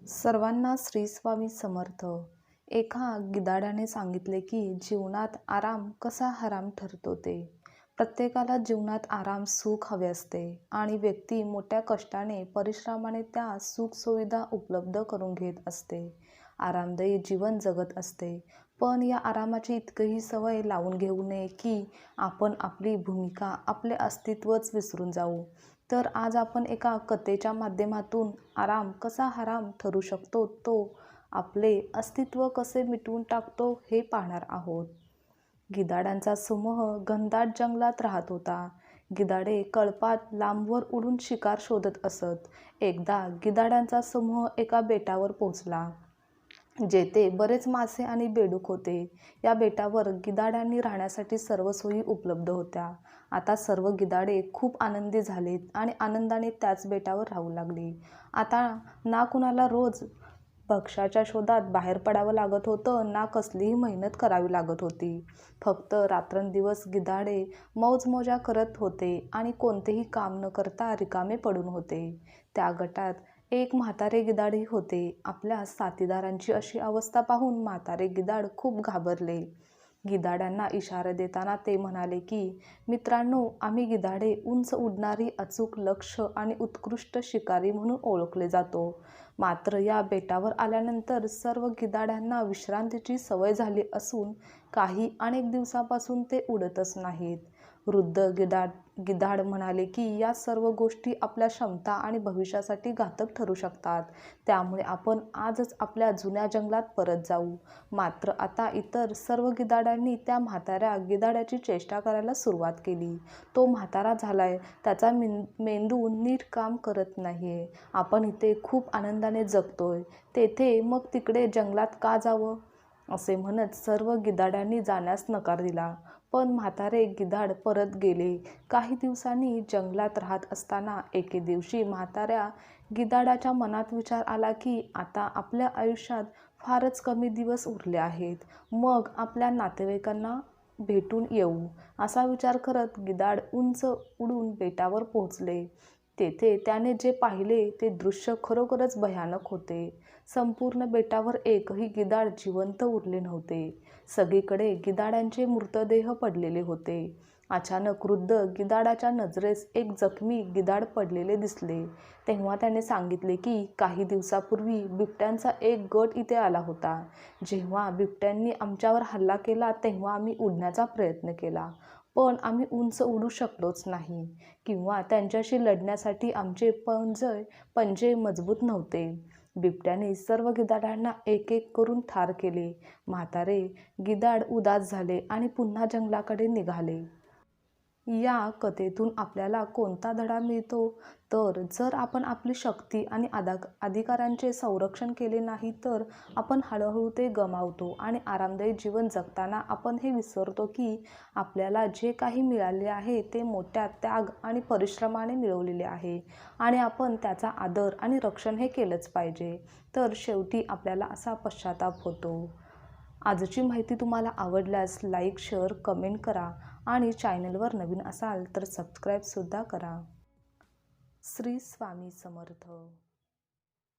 सर्वांना श्री स्वामी समर्थ. एका गिधाडाने सांगितले की जीवनात आराम कसा हराम ठरतो ते. प्रत्येकाला जीवनात आराम सुख हवे असते आणि व्यक्ती मोठ्या कष्टाने परिश्रमाने त्या सुखसुविधा उपलब्ध करून घेत असते. आरामदायी जीवन जगत असते. पण या आरामाची इतकीही सवय लावून घेऊ नये की आपण आपली भूमिका आपले अस्तित्वच विसरून जाऊ. तर आज आपण एका कथेच्या माध्यमातून आराम कसा हराम ठरू शकतो, तो आपले अस्तित्व कसे मिटवून टाकतो हे पाहणार आहोत. गिधाडांचा समूह घनदाट जंगलात राहत होता. गिधाडे कळपात लांबवर उडून शिकार शोधत असत. एकदा गिधाडांचा समूह एका बेटावर पोहोचला, जेथे बरेच मासे आणि बेडूक होते. या बेटावर गिधाडांनी राहण्यासाठी सर्व सोयी उपलब्ध होत्या. आता सर्व गिधाडे खूप आनंदी झालीत आणि आनंदाने त्याच बेटावर राहू लागली. आता ना कुणाला रोज भक्ष्याच्या शोधात बाहेर पडावं लागत होतं, ना कसलीही मेहनत करावी लागत होती. फक्त रात्रंदिवस गिधाडे मौजमजा करत होते आणि कोणतेही काम न करता रिकामे पडून होते. त्या गटात एक म्हातारे गिधाडही होते. आपल्या साथीदारांची अशी अवस्था पाहून म्हातारे गिधाड खूप घाबरले. गिधाडांना इशारा देताना ते म्हणाले की, मित्रांनो, आम्ही गिधाडे उंच उडणारी, अचूक लक्ष आणि उत्कृष्ट शिकारी म्हणून ओळखले जातो. मात्र या बेटावर आल्यानंतर सर्व गिधाडांना विश्रांतीची सवय झाली असून अनेक दिवसापासून ते उडतच नाहीत. वृद्ध गिधाड म्हणाले की या सर्व गोष्टी आपल्या क्षमता आणि भविष्यासाठी घातक ठरू शकतात. त्यामुळे आपण आजच आपल्या जुन्या जंगलात परत जाऊ. मात्र आता इतर सर्व गिधाडांनी त्या म्हाताऱ्या गिधाडाची चेष्टा करायला सुरुवात केली. तो म्हातारा झालाय, त्याचा मेंदू नीट काम करत नाहीये. आपण इथे खूप आनंदाने जगतोय, तेथे मग तिकडे जंगलात का जावं? असे म्हणत सर्व गिधाडांनी जाण्यास नकार दिला. पण म्हातारे गिधाड परत गेले. काही दिवसांनी जंगलात राहत असताना एके दिवशी म्हाताऱ्या गिधाडाच्या मनात विचार आला की आता आपल्या आयुष्यात फारच कमी दिवस उरले आहेत. मग आपल्या नातेवाईकांना भेटून येऊ. असा विचार करत गिधाड उंच उडून बेटावर पोहोचले. तेथे त्याने जे पाहिले ते दृश्य खरोखरच भयानक होते. संपूर्ण बेटावर एकही गिधाड जिवंत उरले नव्हते. सगळीकडे गिधाडांचे मृतदेह पडलेले होते. अचानक वृद्ध गिधाडाच्या नजरेस एक जखमी गिधाड पडलेले दिसले. तेव्हा त्याने सांगितले की काही दिवसापूर्वी बिबट्यांचा एक गट इथे आला होता. जेव्हा बिबट्यांनी आमच्यावर हल्ला केला तेव्हा आम्ही उडण्याचा प्रयत्न केला, पण आम्ही उंच उडू शकलोच नाही किंवा त्यांच्याशी लढण्यासाठी आमचे पंजे मजबूत नव्हते. बिबट्याने सर्व गिधाडांना एक एक करून ठार केले. म्हातारे गिधाड उदास झाले आणि पुन्हा जंगलाकडे निघाले. या कथेतून आपल्याला कोणता धडा मिळतो? तर जर आपण आपली शक्ती आणि अधिकारांचे संरक्षण केले नाही तर आपण हळूहळू ते गमावतो आणि आरामदायी जीवन जगताना आपण हे विसरतो की आपल्याला जे काही मिळाले आहे ते मोठ्या त्याग आणि परिश्रमाने मिळवलेले आहे आणि आपण त्याचा आदर आणि रक्षण हे केलंच पाहिजे. तर शेवटी आपल्याला असा पश्चाताप होतो. आजची माहिती तुम्हाला आवडल्यास लाईक, शेअर, कमेंट करा आणि चॅनलवर नवीन असाल तर सबस्क्राईबसुद्धा करा. श्री स्वामी समर्थ.